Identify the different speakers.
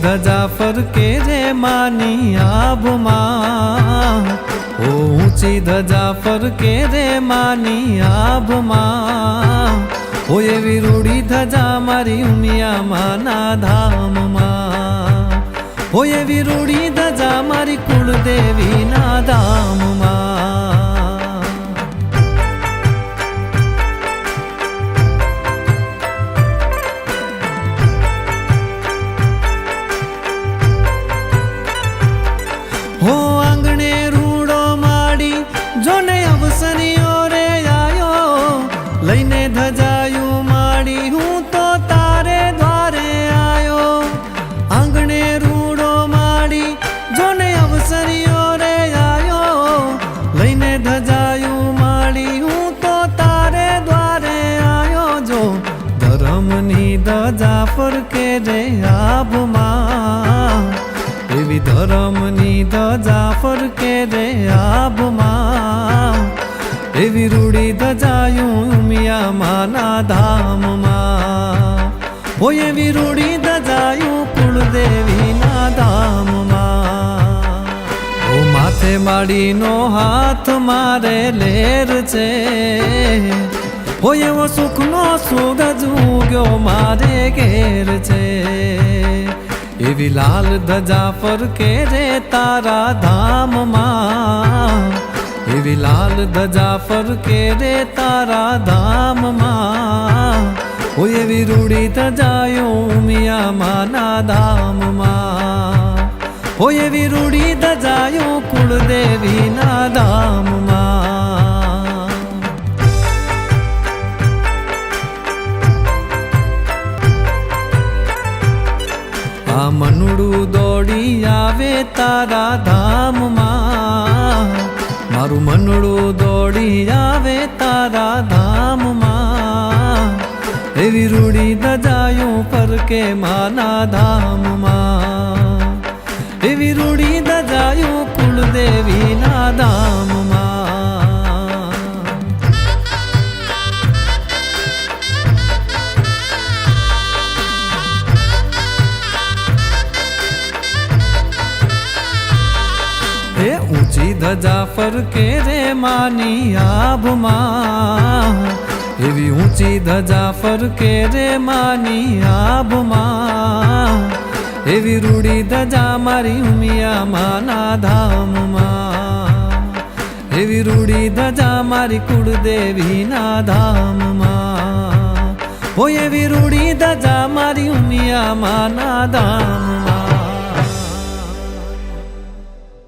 Speaker 1: ધજા ફરકે રે માની આભમાં, ઓ ઊંચી ધજા ફરકે રે માની આભમાં, ઓ એવી રૂડી ધજા મારી ઉમિયા માના ધામમાં, ઓ એવી રૂડી ધજા મારી કુળદેવીના ધામમાં. હો આંગણે રૂડો માડી જોને અવસરીઓ રે આયો, લઈને ધજાયું માડી હું તો તારે દ્વારે આયો. આંગણે રૂડો માડી જોને અવસરીઓ રે આયો, લઈને ધજાયું માડી હું તો તારે દ્વારે આયો. જો ધર્મની ધજા ફરકે રે આભમાં, એવી ધર્મની ધજા ફરકે રે આભમાં, એવી રૂડી ધજાયું ઉમિયા માના ધામમાં, હો એવી રૂડી ધજાયું કુળદેવીના ધામમાં. ઓ માથે માડીનો હાથ મારે લેર છે, હો એવો સુખનો સૂરજ ઉગ્યો મારે ઘેર છે. એવી લાલ ધજા ફરકે રે તારા ધામમાં, એવી લાલ ધજા ફરકે રે તારા ધામમાં, ઓ એવી રૂડી ધજાયો ઉમિયા માના ધામમાં, ઓ એવી રૂડી ધજાયો કુળદેવીના ધામમાં. આ મનુડું દોડી આવે તારા ધામમાં, મારું મનુડું દોડી આવે તારા ધામમાં, એવી રૂડી ધજાયું ફરકે માના ધામમાં, એવી રૂડી ધજાયું કુળદેવીના ધામમાં. ઊંચી ધજા ફરકે રે માની આભમાં, એવી ઊંચી ધજા ફરકે રે માની આભમાં, એવી રૂડી ધજા મારી ઉમિયા માના ધામમાં, એવી રૂડી ધજા મારી કુળદેવીના ધામમાં, હો એવી રૂડી ધજા મારી ઉમિયા માના ધામમાં.